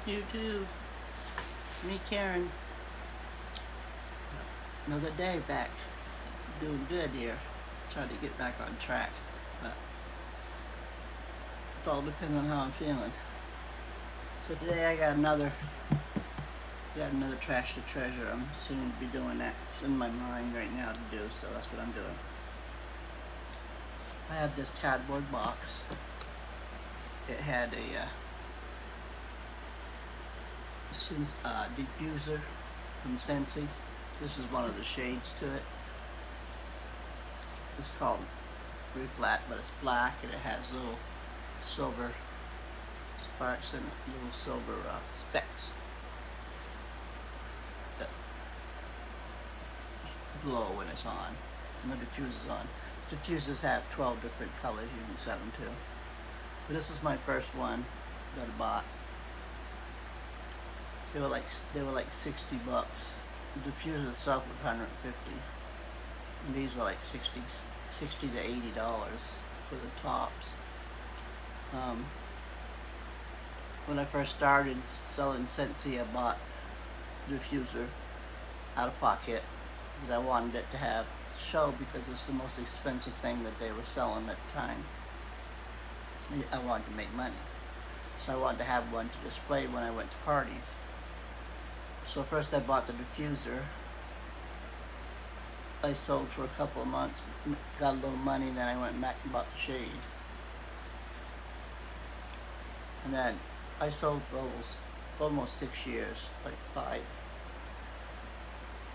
YouTube. It's me, Karen. Another day back. Doing good here. Trying to get back on track. But it's all depends on how I'm feeling. So today I got another trash to treasure. I'm soon to be doing that. It's in my mind right now to do, so that's what I'm doing. I have this cardboard box. It had a diffuser from Scentsy. This is one of the shades to it. It's called Reflat, but it's black and it has little silver sparks in it, little silver specks that glow when it's on, and the diffuser's on. Diffusers have 12 different colors you can set them to. But this was my first one that I bought. They were like $60. The diffuser itself was $150, and these were like $60 to $80 for the tops. When I first started selling Scentsy, I bought the diffuser out of pocket because I wanted it to have show, because it's the most expensive thing that they were selling at the time. I wanted to make money, so I wanted to have one to display when I went to parties. So first I bought the diffuser. I sold for a couple of months, got a little money, then I went back and bought the shade. And then I sold for almost 6 years, like five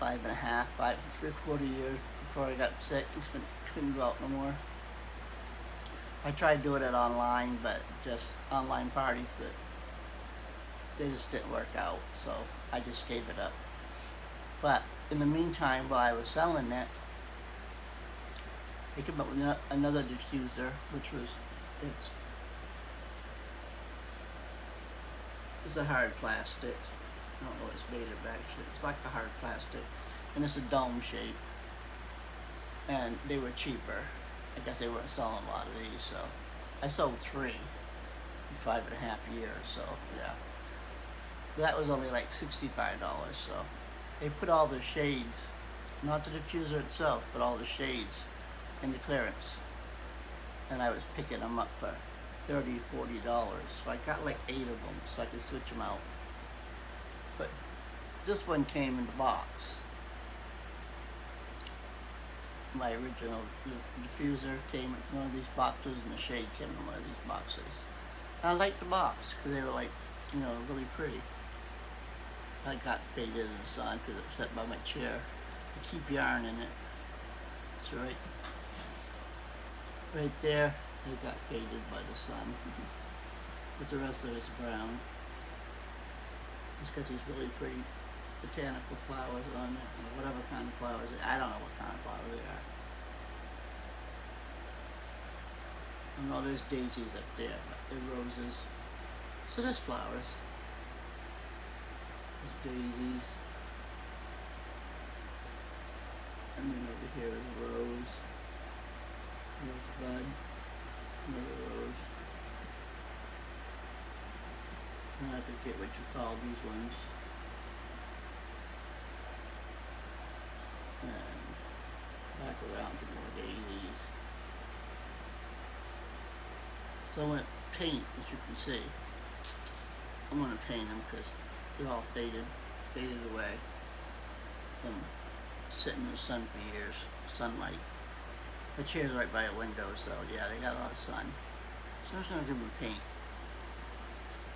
and a half, 3/4 years before I got sick and couldn't go out no more. I tried doing it online, but just online parties, but they just didn't work out, so I just gave it up. But in the meantime, while I was selling it, I came up with another diffuser, which was, it's a hard plastic. I don't know what it's made of actually. It's like a hard plastic, and it's a dome shape. And they were cheaper. I guess they weren't selling a lot of these, so I sold 3 in 5.5 years. So yeah, that was only like $65. So they put all the shades, not the diffuser itself, but all the shades in the clearance, and I was picking them up for $30, $40. So I got like 8 of them, so I could switch them out. But this one came in the box. My original diffuser came in one of these boxes, and the shade came in one of these boxes. And I liked the box because they were like, really pretty. I got faded in the sun because it's set by my chair. I keep yarn in it. So right there, it got faded by the sun. But the rest of it's brown. It's got these really pretty botanical flowers on it, or whatever kind of flowers. I don't know what kind of flowers they are. I know there's daisies up there, but they're roses. So there's flowers. There's daisies. And then over here is a rose. Rosebud. Another rose. And I forget what you call these ones. And back around to more daisies. So I want to paint, as you can see. I'm going to paint them because they're all faded away from sitting in the sun for years, sunlight. My chair's right by a window, so yeah, they got a lot of sun. So I'm just going to give them paint,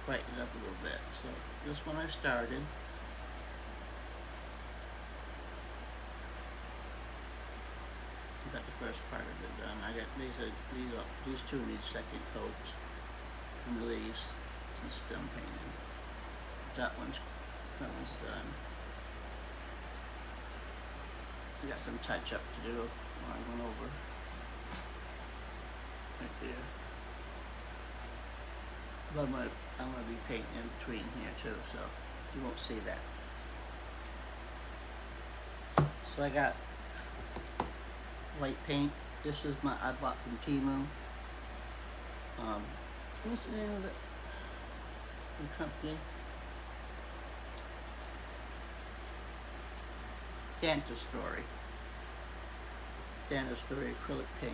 brighten it up a little bit. So this one I started. Got the first part of it done. I got these two need second coats, and these is done painting. That one's done. I got some touch up to do while I went over right there. But I'm gonna be painting in between here too, so you won't see that. So I got white paint. This is I bought from Temu. What's the name of the company? Santa Story. Santa Story acrylic paint.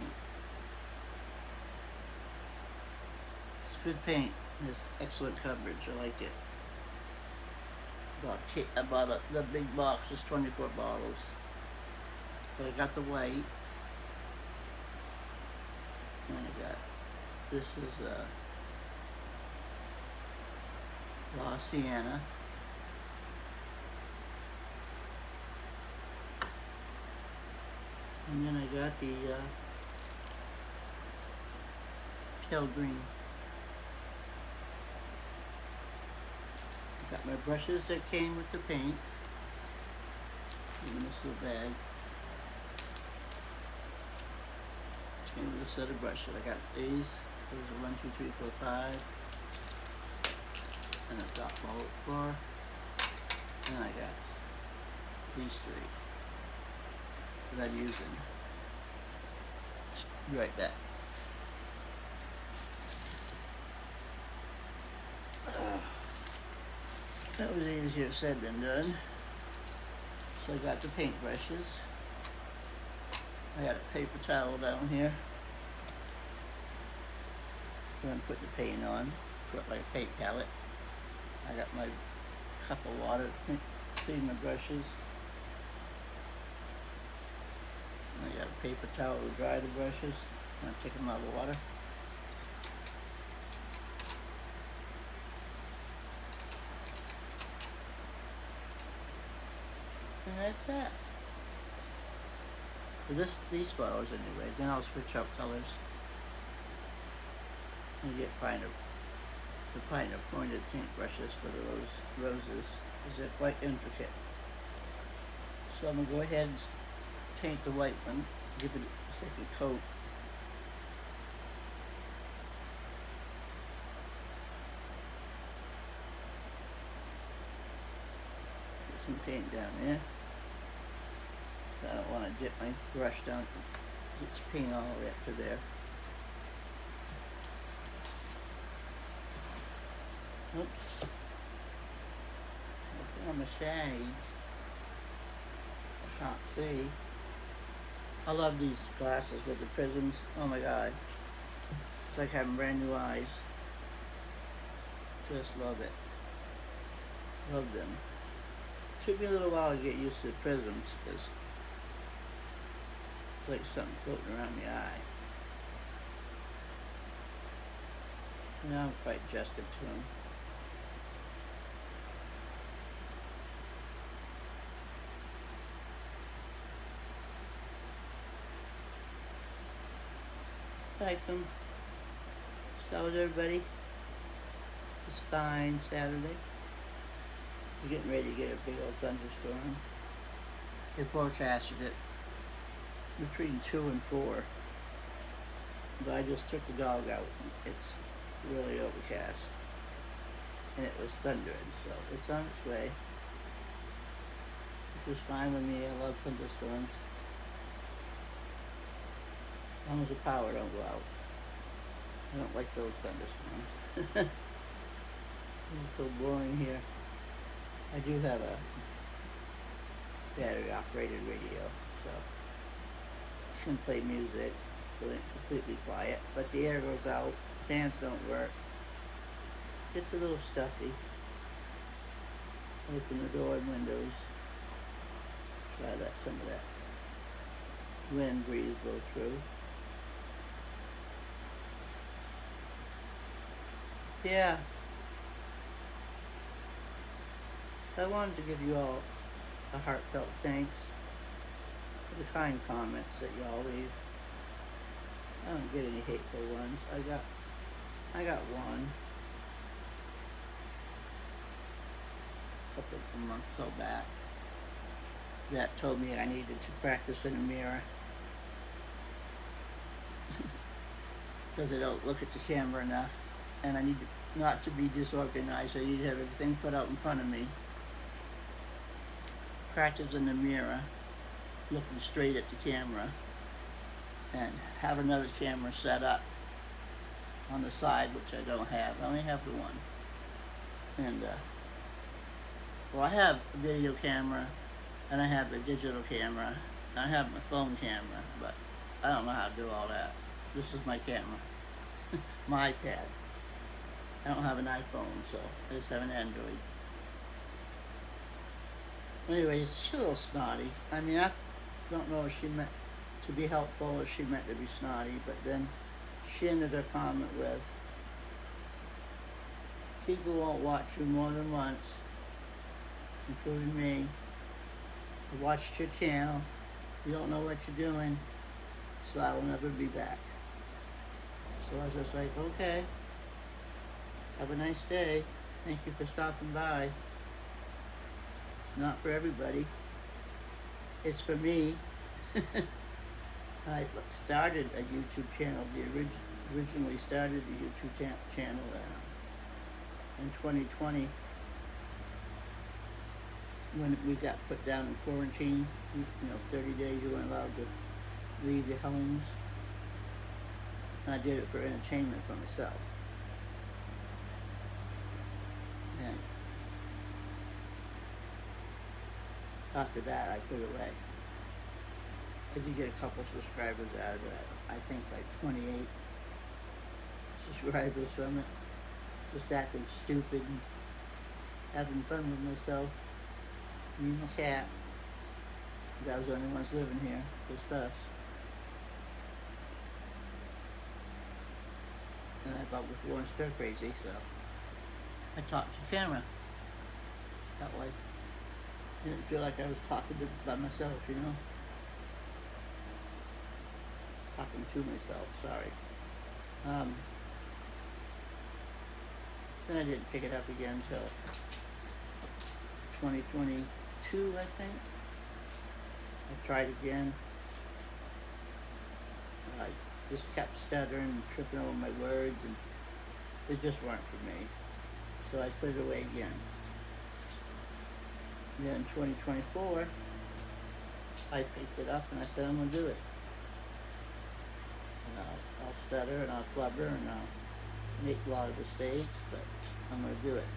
It's good paint. It has excellent coverage. I like it. I bought the big box is 24 bottles. But I got the white. And I got, this is La Sienna. And then I got the pale green. Got my brushes that came with the paint in this little bag. Came with a set of brushes. I got these. Those are 1, 2, 3, 4, 5. And I've got bullet 4. And I got these 3 that I'm using. Be right back. That was easier said than done. So I got the paint brushes. I got a paper towel down here. I'm going to put the paint on, put like a paint palette. I got my cup of water to clean my brushes. And I got a paper towel to dry the brushes. I'm taking them out of the water. And that's that. For these flowers anyway, then I'll switch out colors. And get the finer pointed paint brushes for the roses, because they're quite intricate. So I'm going to go ahead and paint the white one, give it a second coat. Put some paint down there. I don't want to dip my brush down, get paint all the way up to there. Oops. Looking on the shades. I can't see. I love these glasses with the prisms. Oh my god. It's like having brand new eyes. Just love it. Love them. Took me a little while to get used to the prisms because it's like something floating around the eye. Now I'm quite adjusted to them. Like them. So how's everybody? It's fine Saturday. We're getting ready to get a big old thunderstorm. They forecasted it between 2 and 4. But I just took the dog out. It's really overcast. And it was thundering, so it's on its way. Which is fine with me. I love thunderstorms. As long as the power don't go out. I don't like those thunderstorms. It's so boring here. I do have a battery operated radio, so I can play music, so it's completely quiet, but the air goes out, fans don't work. It's a little stuffy. Open the door and windows. Try to let some of that wind breeze go through. Yeah. I wanted to give you all a heartfelt thanks for the kind comments that y'all leave. I don't get any hateful ones. I got one. A couple of months so back that told me I needed to practice in a mirror because I don't look at the camera enough, and I need not to be disorganized. I need to have everything put out in front of me. Practice in the mirror, looking straight at the camera, and have another camera set up on the side, which I don't have. I only have the one. And well, I have a video camera and I have a digital camera. I have my phone camera, but I don't know how to do all that. This is my camera, my iPad. I don't have an iPhone, so I just have an Android. Anyways, she's a little snotty. I mean, I don't know if she meant to be helpful or she meant to be snotty, but then she ended her comment with, people won't watch you more than once, including me. I watched your channel. You don't know what you're doing, so I will never be back. So I was just like, okay, have a nice day. Thank you for stopping by. It's not for everybody. It's for me. I started a YouTube channel. Originally started the YouTube channel in 2020 when we got put down in quarantine. 30 days you weren't allowed to leave your homes. And I did it for entertainment for myself. And after that, I put it away. I did get a couple subscribers out of it. I think like 28 subscribers from it. Just acting stupid and having fun with myself. Me and my cat. I was the only ones living here, just us. And I thought was going stir crazy, so I talked to the camera. That way. I didn't feel like I was talking by myself, Talking to myself, sorry. Then I didn't pick it up again until 2022, I think. I tried again. I just kept stuttering and tripping over my words, and they just weren't for me. So I put it away again. Then in 2024, I picked it up and I said, I'm going to do it. And I'll stutter and I'll flubber and I'll make a lot of mistakes, but I'm going to do it.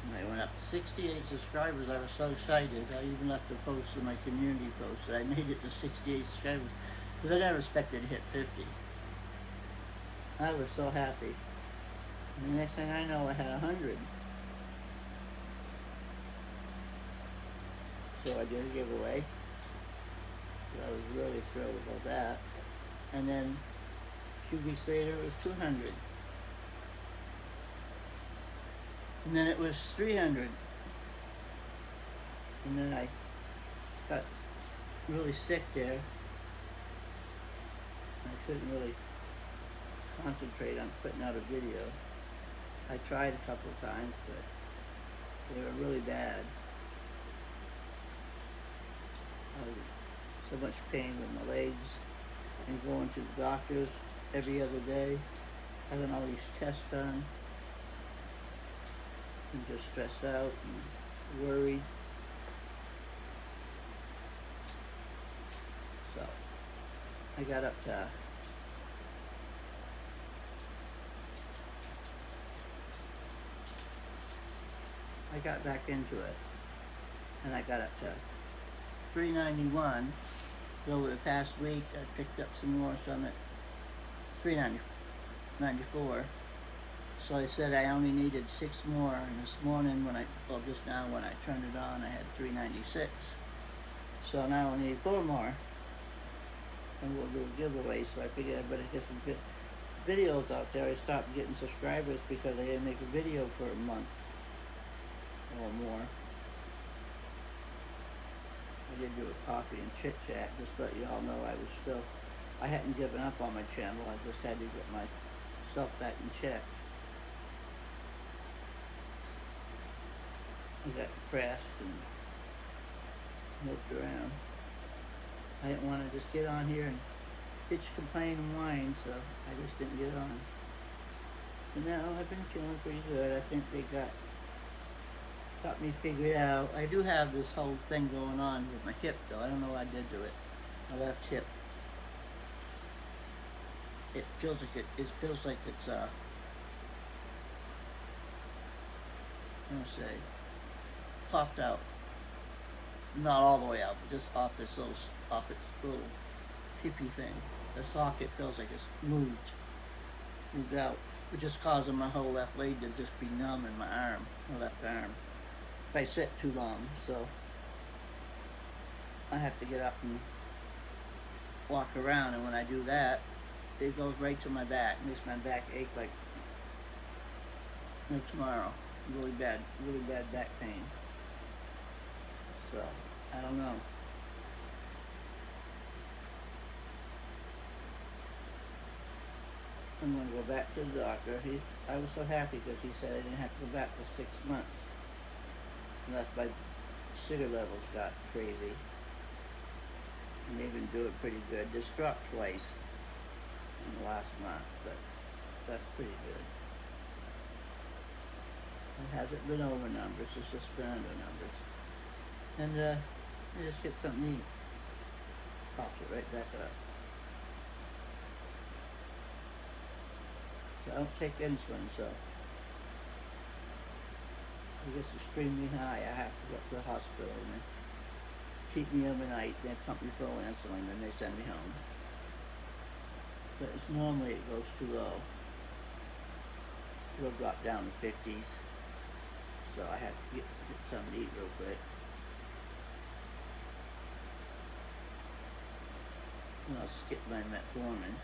And I went up to 68 subscribers. I was so excited. I even left a post in my community post that I made it to 68 subscribers because I never expected to hit 50. I was so happy. And the next thing I know, I had 100. So I did a giveaway. So I was really thrilled about that. And then a few weeks later, it was 200. And then it was 300. And then I got really sick there. I couldn't really concentrate on putting out a video. I tried a couple of times, but they were really bad. I was so much pain with my legs and going to the doctors every other day, having all these tests done. And just stressed out and worried. So I got up to I got back into it, and I got up to 391. Over the past week, I picked up some more, so I'm at 394. So I said I only needed 6 more, and this morning just now when I turned it on, I had 396. So now I need 4 more, and we'll do a giveaway. So I figured I better get some good videos out there. I stopped getting subscribers because I didn't make a video for a month or more. I did do a coffee and chit chat, just to let you all know I hadn't given up on my channel. I just had to get myself back in check. I got depressed and moved around. I didn't want to just get on here and bitch, complain, and whine, so I just didn't get on. But now I've been feeling pretty good. I think they got me figured out. I do have this whole thing going on with my hip, though. I don't know what I did to it. My left hip. It feels like it's I'm gonna say, popped out. not all the way out, but just off off its little hippie thing. The socket feels like it's moved out, which is causing my whole left leg to just be numb in my arm, my left arm. If I sit too long, so I have to get up and walk around, and when I do that, it goes right to my back. Makes my back ache like no tomorrow. Really bad back pain. So, I don't know. I'm gonna go back to the doctor. I was so happy because he said I didn't have to go back for 6 months. Unless my sugar levels got crazy. And they've been doing pretty good. This dropped twice in the last month, but that's pretty good. It hasn't been over numbers, it's just been under numbers. And I just get something to eat. Pops it right back up. So I don't take insulin, so it gets extremely high. I have to go to the hospital and they keep me overnight. They pump me full of insulin, then they send me home. But it's normally it goes too low. It'll drop down to 50s. So I have to get something to eat real quick. And I'll skip my metformin.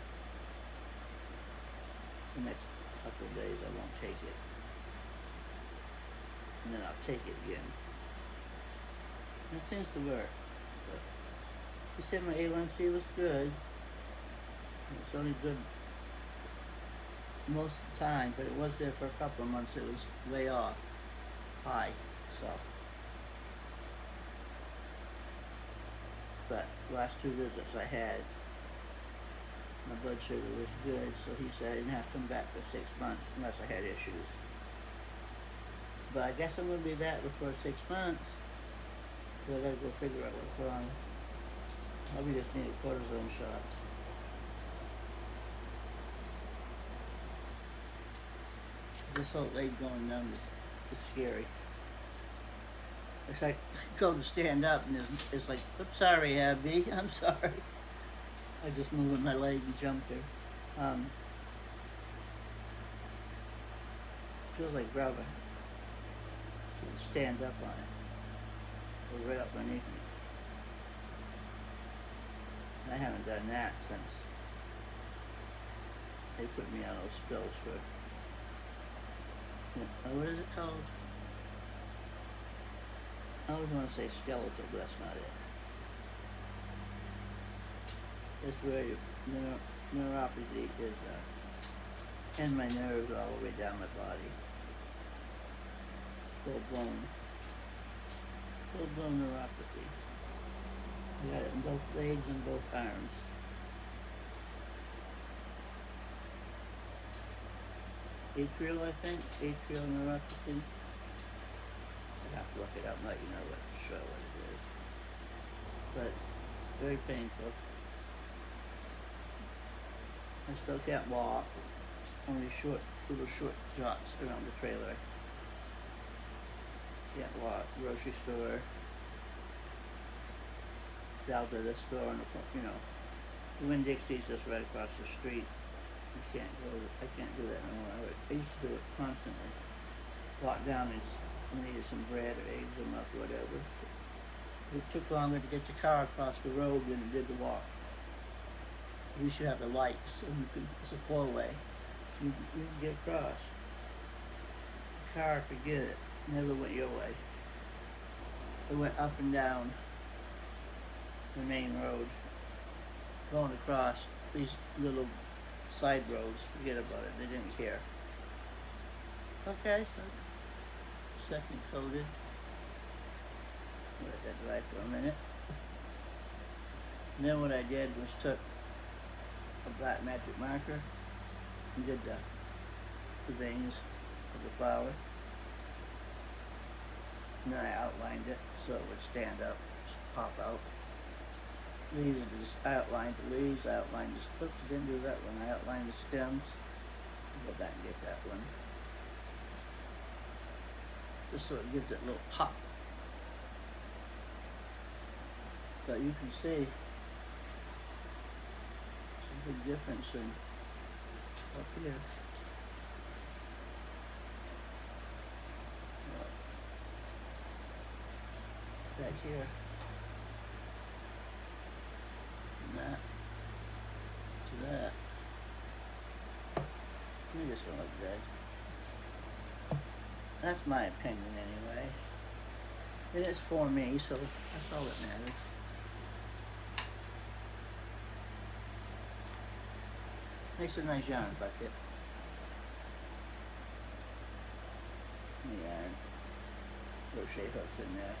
The next couple of days I won't take it. And then I'll take it again. And it seems to work. But he said my A1C was good. It's only good most of the time, but it was there for a couple of months. It was way off. High. So. But last 2 visits I had, my blood sugar was good, so he said I didn't have to come back for 6 months unless I had issues. But I guess I'm going to be back before 6 months, so I got to go figure out what's wrong. Probably just need a cortisone shot. This whole leg going numb is scary. It's like I go to stand up and it's like, oops, sorry, Abby, I'm sorry. I just moved my leg and jumped her. Feels like rubber. You can stand up on it. Or right up underneath me. I haven't done that since they put me on those spills for, what is it called? I always want to say skeletal, but that's not it. It's where your neuropathy is in my nerves all the way down my body. Full blown neuropathy. I got it in both legs and both arms. Atrial, I think. Atrial neuropathy. I have to look it up and let you know what it is. But very painful. I still can't walk. Only little short jots around the trailer. Can't walk. Grocery store. Down to the store on the Winn-Dixie's just right across the street. I can't do that no more. I used to do it constantly. Walk down and needed some bread or eggs or milk or whatever. It took longer to get your car across the road than it did to walk. We should have the lights, so it's a four-way. So you can get across. The car, forget it. Never went your way. It went up and down the main road. Going across these little side roads, forget about it. They didn't care. Okay, so second coated. Let that dry for a minute. And then what I did was took a black magic marker and did the veins of the flower. And then I outlined it so it would stand up, just pop out. Leaves, I outlined the leaves, I outlined the slips, I didn't do that one. I outlined the stems. I'll go back and get that one. Just so it gives it a little pop. But you can see it's a big difference in up here. Back here. From that to that. You just don't look good. That's my opinion anyway. It is for me, so that's all that matters. Makes a nice yarn bucket. The yarn. Crochet hooks in there.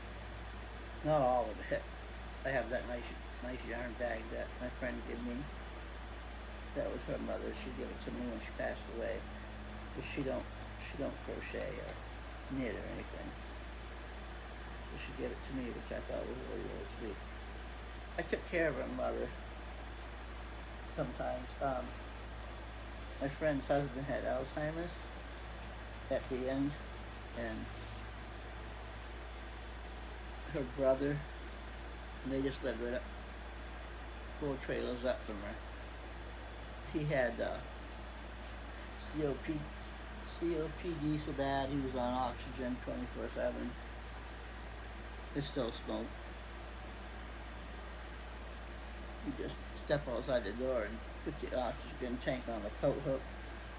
Not all of it. I have that nice yarn bag that my friend gave me. That was her mother. She gave it to me when she passed away. But she don't crochet or knit or anything. So she gave it to me, which I thought was really, really sweet. I took care of her mother sometimes. My friend's husband had Alzheimer's at the end, and her brother, and they just lived right up 4 trailers up from her. He had COPD so bad he was on oxygen 24/7. It still smoked. You just step outside the door and put the oxygen tank on the coat hook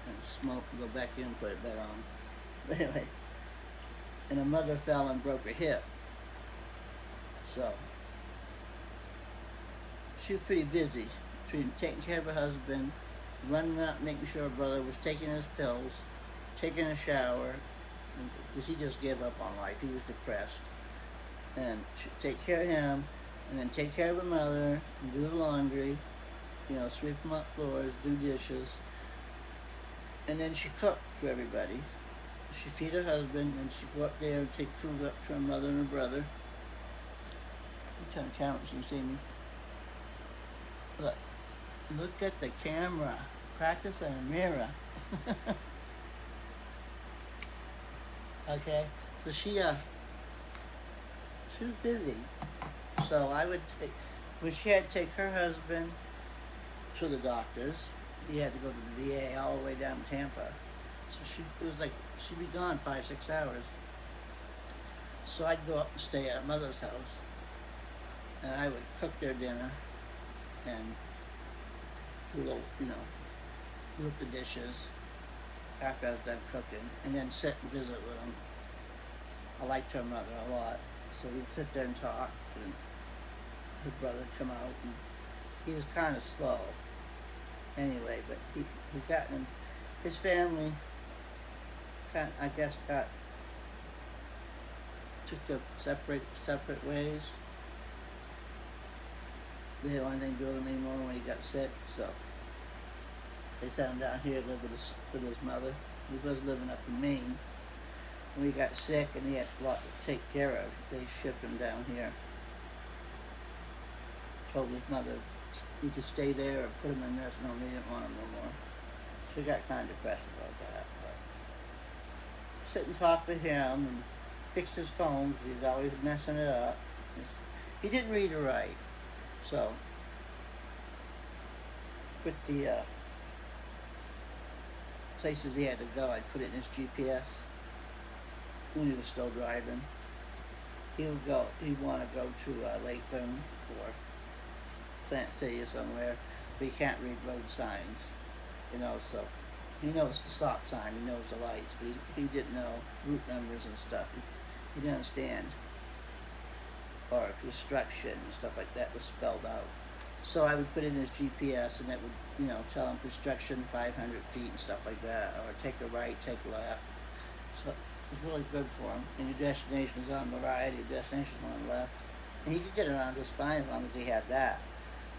and smoke and go back in and put it back on. But anyway, and her mother fell and broke her hip. So she was pretty busy between taking care of her husband, running out, making sure her brother was taking his pills, taking a shower, because he just gave up on life. He was depressed. And she'd take care of him, and then take care of her mother, and do the laundry, sweep them up floors, do dishes. And then she cooked for everybody. She feed her husband, and she'd go up there and take food up to her mother and her brother. You turn the camera so you can see me. Look at the camera. Practice in a mirror. Okay, so she was busy. So I would when she had to take her husband to the doctors, he had to go to the VA all the way down to Tampa. So she'd be gone 5-6 hours. So I'd go up and stay at mother's house, and I would cook their dinner and do a little, group the dishes after I was done cooking, and then sit and visit with them. I liked her mother a lot, so we'd sit there and talk, and her brother would come out, and he was kind of slow anyway, but he got in, his family took their separate ways. They didn't want anything to do with him anymore when he got sick, so they sent him down here to live with his mother. He was living up in Maine. When he got sick and he had a lot to take care of, they shipped him down here. Told his mother he could stay there or put him in nursing home. They didn't want him no more. So he got kind of depressed about that. But sit and talk with him and fix his phone because he was always messing it up. He didn't read or write. So with the places he had to go, I'd put it in his GPS. When he was still driving, he'd want to go to Lakeland or Plant City or somewhere, but he can't read road signs, so he knows the stop sign, he knows the lights, but he didn't know route numbers and stuff. He didn't understand, or construction and stuff like that was spelled out. So I would put in his GPS, and it would, tell him construction 500 feet and stuff like that, or take a right, take a left. So it was really good for him. And your destination is on the right, your destination is on the left. And he could get around just fine as long as he had that.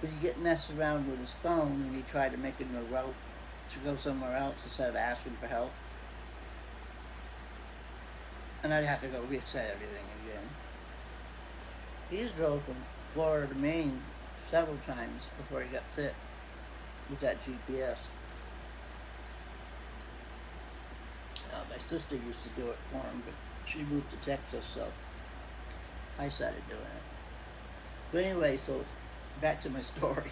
But he get messed around with his phone, and he tried to make it in a route to go somewhere else instead of asking for help. And I'd have to go reset everything again. He's drove from Florida to Maine several times before he got sick with that GPS. My sister used to do it for him, but she moved to Texas, so I started doing it. But anyway, so back to my story.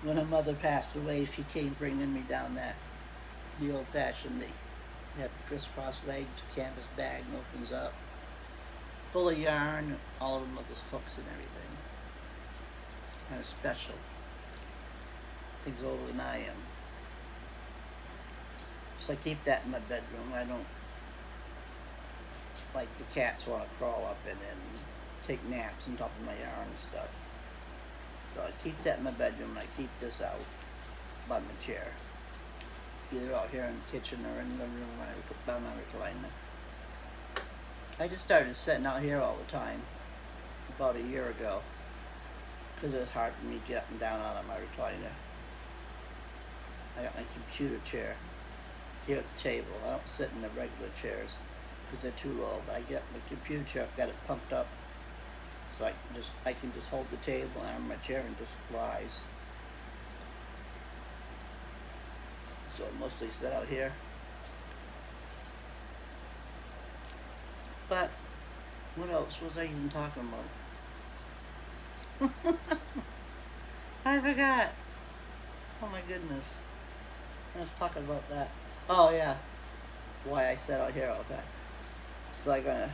When her mother passed away, she came bringing me down the old fashioned, they have crisscross legs, canvas bag, opens up, full of yarn, all of them with those hooks and everything. Kind of special. Things older than I am. So I keep that in my bedroom. I don't like the cats want to crawl up in it and take naps on top of my yarn and stuff. So I keep that in my bedroom, and I keep this out by my chair. Either out here in the kitchen or in the living room when I put by my recliner. I just started sitting out here all the time about a year ago because it was hard for me to get up and down out of my recliner. I got my computer chair here at the table. I don't sit in the regular chairs because they're too low, but I get my computer chair, I've got it pumped up so I can just hold the table and my chair and just rise. So I mostly sit out here. But what else was I even talking about? I forgot. Oh my goodness. I was talking about that. Oh yeah. Why I sit out here all the time. So I'm gonna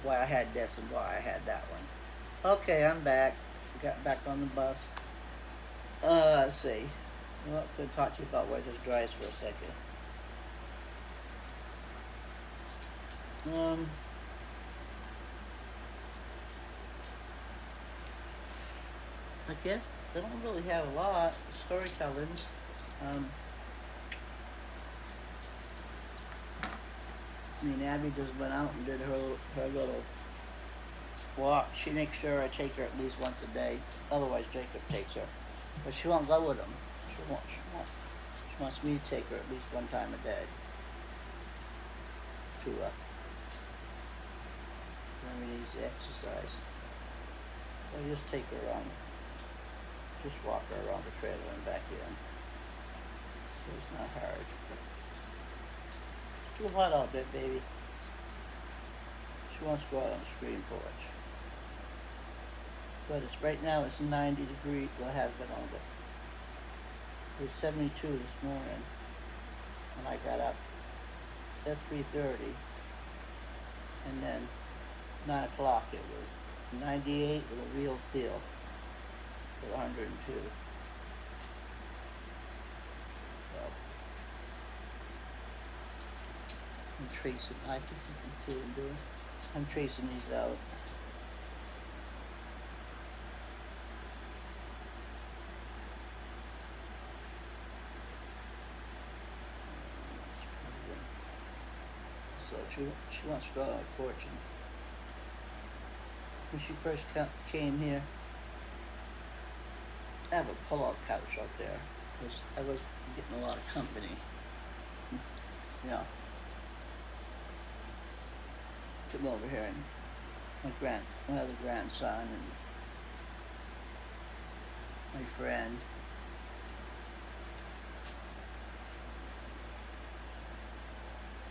why I had this and why I had that one. Okay, I'm back. Got back on the bus. Let's see. Well, I'm gonna talk to you about where this dries for a second. I guess I don't really have a lot. Storytellings. Me and Abby just went out and did her little walk. She makes sure I take her at least once a day. Otherwise, Jacob takes her, but she won't go with him. She won't. She wants me to take her at least one time a day to when we need to exercise. I just take her around. Just walk her around the trailer and back in. So it's not hard. It's too hot out there, baby. She wants to go out on the screen porch. But right now it's 90 degrees. Well, it has been all day. It was 72 this morning. And I got up at 3:30. And then 9 o'clock it was 98 with a real feel. With 102. So, I'm tracing, I think you can see what I'm doing. I'm tracing these out. So she wants to go out on the porch. And when she first came here, I have a pull-out couch out there because I was getting a lot of company. You know, come over here and my other grandson and my friend.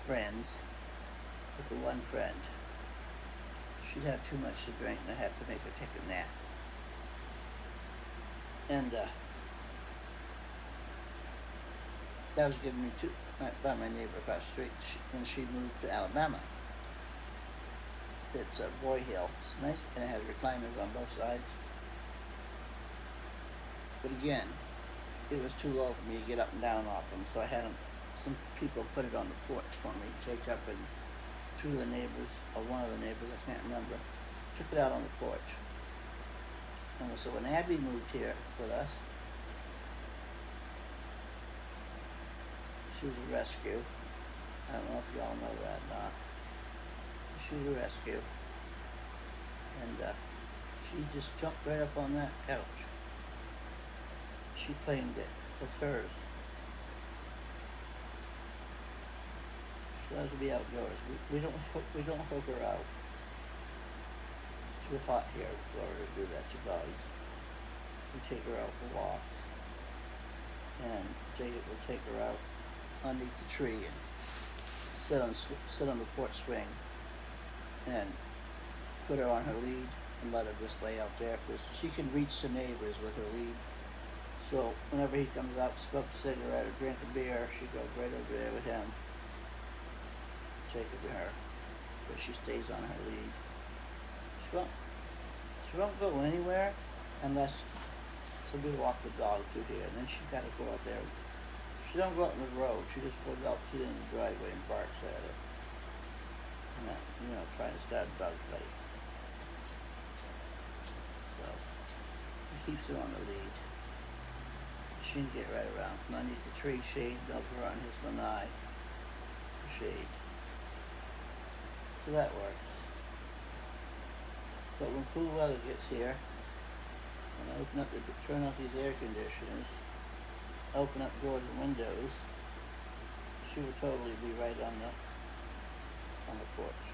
Friends, but the one friend, she'd have too much to drink and I'd have to make her take a nap. And that was given me by my neighbor across the street when she moved to Alabama. It's a Boy Hill. It's nice, and it has recliners on both sides. But again, it was too low for me to get up and down off them, so I had some people put it on the porch for me. Jacob and two of the neighbors, or one of the neighbors, I can't remember, took it out on the porch. And so when Abby moved here with us, she was a rescue. I don't know if y'all know that or not. She was a rescue. And she just jumped right up on that couch. She claimed it as hers. She loves to be outdoors. We don't hook her out. It's too hot here for her to do that to dogs. We take her out for walks, and Jacob will take her out underneath the tree and sit on the porch swing and put her on her lead and let her just lay out there because she can reach the neighbors with her lead. So whenever he comes out, smoke a cigarette or drink a beer, she goes right over there with him, Jacob and her, but she stays on her lead. She won't go anywhere unless somebody walks the dog through here, and then she's got to go out there. She don't go out on the road. She just goes out to the driveway and barks at it. And that, trying to start a dog fight. So he keeps her on the lead. She can get right around. Come underneath the tree shade, over on his lanai shade. So that works. But when cool weather gets here, when I turn off these air conditioners, open up doors and windows, she will totally be right on the porch.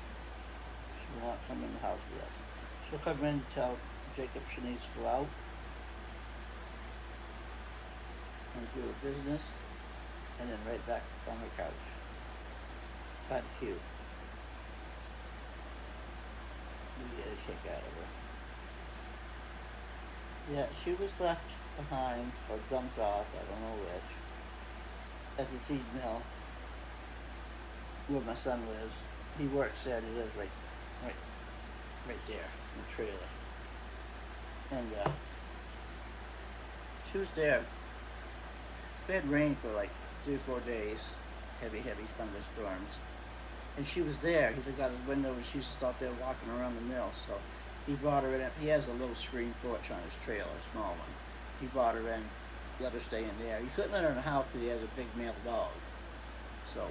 She will want someone in the house with us. She'll come in and tell Jacob she needs to go out and do her business, and then right back on her couch. Kind of cute. We get a kick out of her. Yeah, she was left behind or dumped off, I don't know which, at the feed mill where my son lives. He works there and he lives right there in the trailer. And she was there. We had rain for like 3 or 4 days, heavy thunderstorms. And she was there. He took out his window and she was just out there walking around the mill. So he brought her in. He has a little screen porch on his trailer, a small one. He brought her in, let her stay in there. He couldn't let her in the house because he has a big male dog. So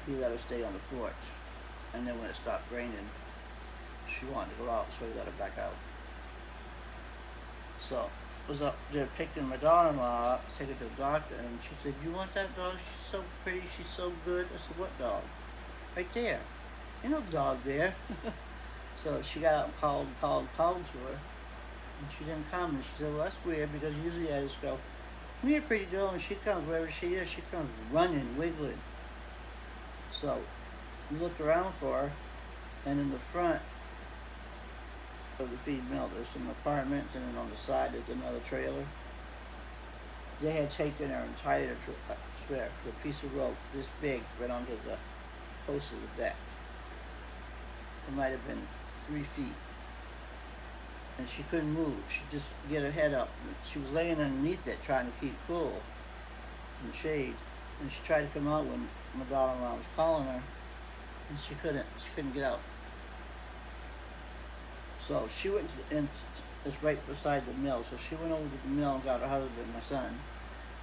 he let her stay on the porch. And then when it stopped raining, she wanted to go out, so he let her back out. So I was up there picking my daughter-in-law up, taking her to the doctor, and she said, "You want that dog? She's so pretty, she's so good." I said, "What dog?" "Right there. Ain't no dog there." So she got out and called to her, and she didn't come. And she said, "Well, that's weird because usually I just go, 'Come here, pretty girl,' and she comes wherever she is. She comes running, wiggling." So we looked around for her, and in the front of the feed mill there's some apartments, and then on the side there's another trailer. They had taken her and tied her to a piece of rope this big right onto the post of the deck. It might have been 3 feet. And she couldn't move. She just get her head up. She was laying underneath it trying to keep cool in the shade. And she tried to come out when my daughter-in-law was calling her, and she couldn't get out. So she went it's right beside the mill. So she went over to the mill and got her husband, my son,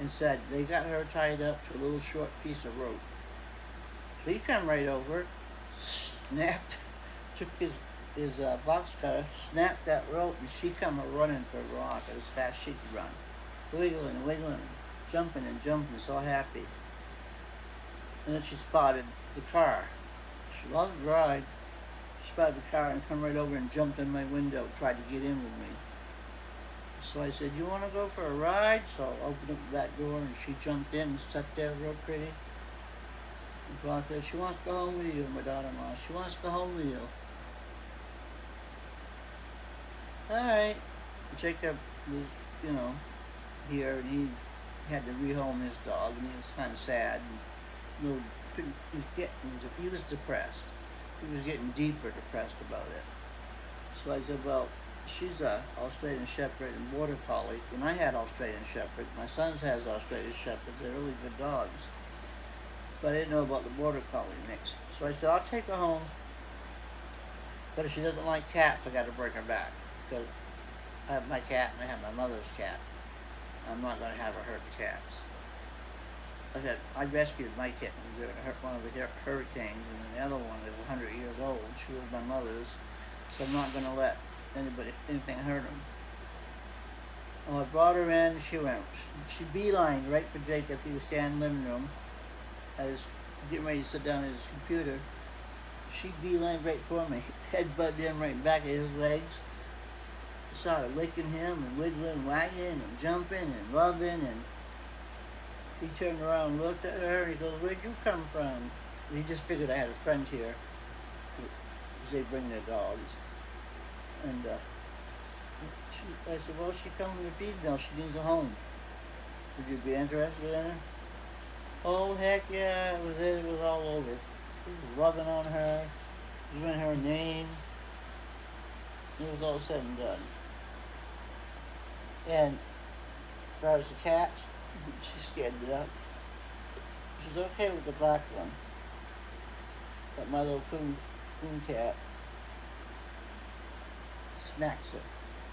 and said they got her tied up to a little short piece of rope. So he come right over, snapped, took his box cutter, snapped that rope, and she come running for a rock as fast as she could run, wiggling, jumping, so happy. And then she spotted the car. She loves to ride. She spotted the car and come right over and jumped in my window, tried to get in with me. So I said, "You want to go for a ride?" So I opened up that door and she jumped in and sat there real pretty. And said, "She wants to go home with you, my daughter-in-law. She wants to go home with you." All right. Jacob was, here, and he had to rehome his dog, and he was kind of sad. And, he was depressed. He was getting deeper depressed about it. So I said, "Well, she's a Australian Shepherd and Border Collie." When I had Australian Shepherd, my son has Australian Shepherds. They're really good dogs. But I didn't know about the Border Collie mix. So I said, "I'll take her home. But if she doesn't like cats, I got to bring her back. Because I have my cat and I have my mother's cat. I'm not going to have her hurt the cats." I said, "I rescued my kitten during one of the hurricanes, and then the other one is 100 years old. She was my mother's, so I'm not going to let anything hurt him." Well, I brought her in. She beelined right for Jacob. He was standing in the living room. I was getting ready to sit down at his computer. She beelined right for me, head butted in right back at his legs. I started licking him and wiggling, wagging, and jumping and loving, and he turned around and looked at her, and he goes, "Where'd you come from?" He just figured I had a friend here, because they bring their dogs. And I said, well, she comes to female. She needs a home. Would you be interested in her? Oh, heck yeah. It was all over. He was loving on her, giving her a name. It was all said and done. And as far as the cats, she scared it up. She's okay with the black one. But my little coon cat smacks her.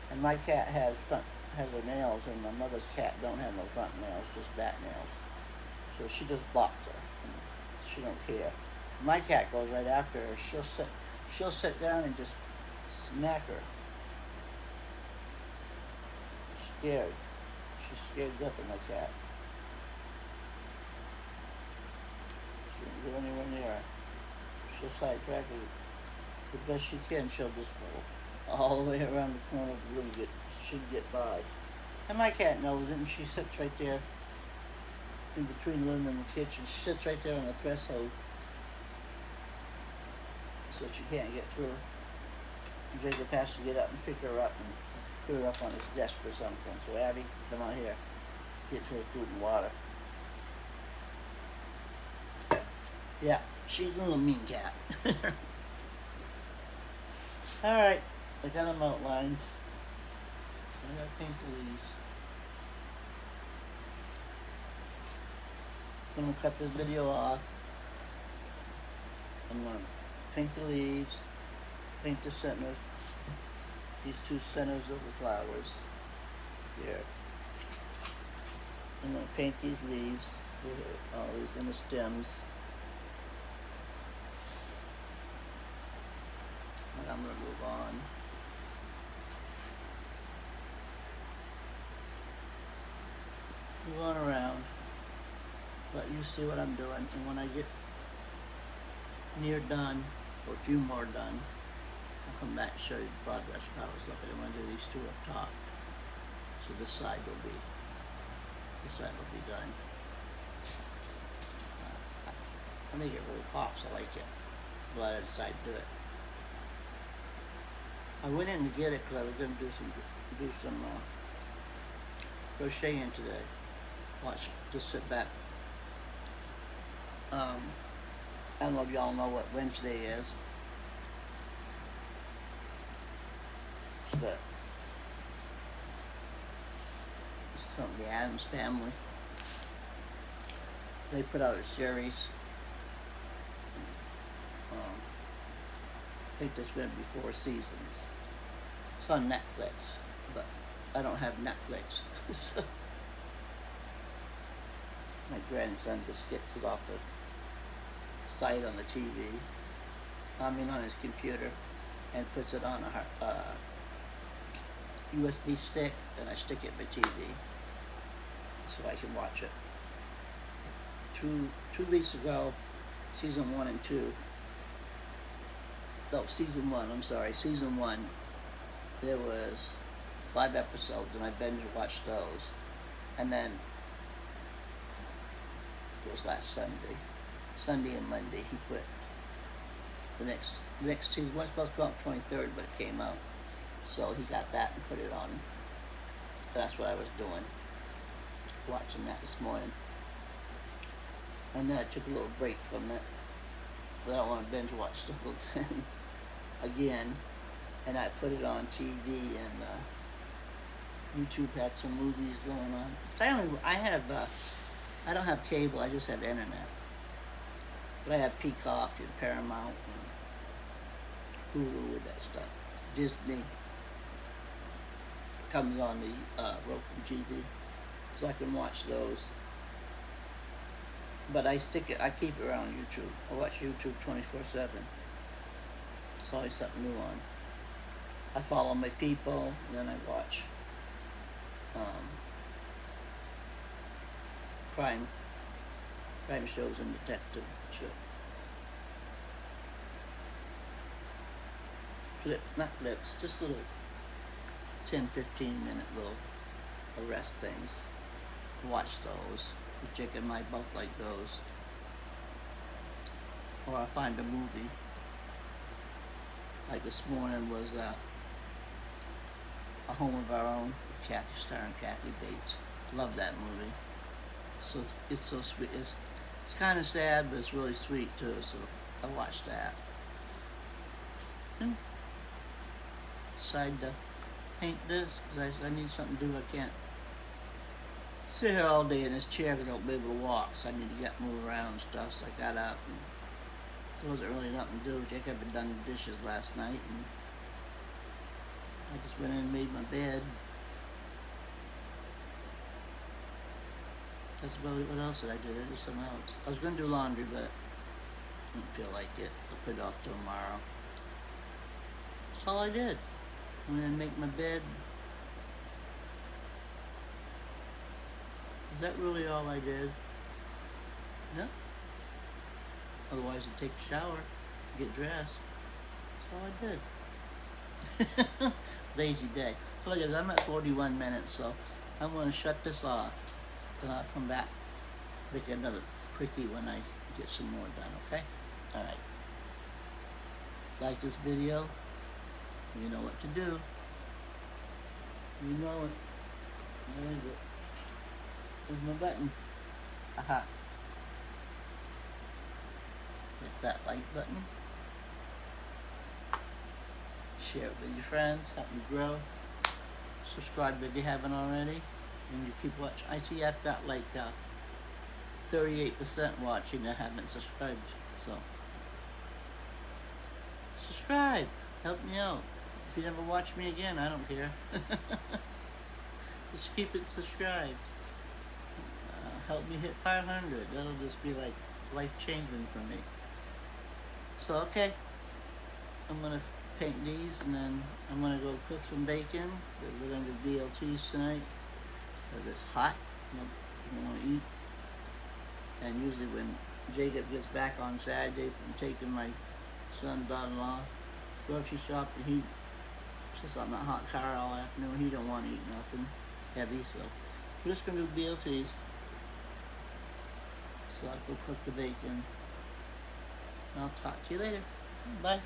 And my cat has her nails, and my mother's cat don't have no front nails, just back nails. So she just blocks her. She don't care. My cat goes right after her. She'll sit down and just smack her. Scared. She's scared to death of my cat. She won't go anywhere near her. She'll sidetrack her the best she can. She'll just go all the way around the corner of the room. She'd get by. And my cat knows it, and she sits right there in between the living room and the kitchen. She sits right there on the threshold, so she can't get through. Jacob has to get up and pick her up and put her up on his desk or something. So Abby, come out here, get her food and water. Yeah, she's a little mean cat. Alright, I got them outlined. I gotta paint the leaves. I'm gonna cut this video off. I'm gonna paint the leaves, paint the centers, these two centers of the flowers here. I'm gonna paint these leaves, all these inner stems. And I'm gonna move on. Move on around. Let you see what I'm doing, and when I get near done, or a few more done, I'll come back and show you the progress of how it's looking. I'm going to do these two up top, so this side will be done. I think it really pops. I like it. I'm glad I decided to do it. I went in to get it because I was going to do some crocheting today. Watch, just sit back. I don't know if y'all know what Wednesday is, but it's from the Addams Family. They put out a series. I think there's going to be 4 seasons. It's on Netflix, but I don't have Netflix, so my grandson just gets it off the site on the TV, on his computer, and puts it on a USB stick, and I stick it in my TV so I can watch it. Two weeks ago, season 1 and 2. No, season 1. I'm sorry, season 1. There was 5 episodes, and I binge watched those, and then it was last Sunday and Monday, he put the next season. Was supposed to come out 23rd, but it came out, so he got that and put it on. That's what I was doing, watching that this morning, and then I took a little break from it, but I don't want to binge watch the whole thing again, and I put it on TV, and YouTube had some movies going on. I don't have cable, I just have internet. But I have Peacock and Paramount and Hulu and that stuff. Disney comes on the Roku TV, so I can watch those. But I keep it around YouTube. I watch YouTube 24/7. It's always something new on. I follow my people, and then I watch crime shows and detective shows. Not clips, just little 10-15 minute little arrest things. Watch those. Jake and I both like those. Or I find a movie. Like this morning was A Home of Our Own, Kathy Starr and Kathy Bates. Love that movie. So it's so sweet. It's kind of sad, but it's really sweet too. So I watched that. And decided to paint this because I need something to do. I can't sit here all day in this chair because I won't be able to walk. So I need to move around and stuff. So I got up and there wasn't really nothing to do. Jacob had done the dishes last night and I just went in and made my bed. That's about it. What else did I do? I did something else. I was going to do laundry, but I didn't feel like it. I'll put it off till tomorrow. That's all I did. I went in and make my bed. Is that really all I did? No. Otherwise, I'd take a shower, get dressed. That's all I did. Lazy day. So, guys, I'm at 41 minutes, so I'm going to shut this off. Then I'll come back, make another quickie when I get some more done, okay? Alright. Like this video, you know what to do. You know it. Where is it? Where's my button? Aha. Hit that like button. Share it with your friends, help me grow. Subscribe if you haven't already. And you keep watching. I see I've got like 38% watching that haven't subscribed. So subscribe. Help me out. If you never watch me again, I don't care. Just keep it subscribed. Help me hit 500. That'll just be like life changing for me. So okay, I'm gonna paint these and then I'm gonna go cook some bacon. We're gonna do BLTs tonight. Because it's hot, you don't want to eat. And usually when Jacob gets back on Saturday from taking my son, daughter-in-law grocery shopping, he sits on that hot car all afternoon. He don't want to eat nothing heavy, so we're just going to do BLTs. So I'll go cook the bacon. I'll talk to you later. Bye.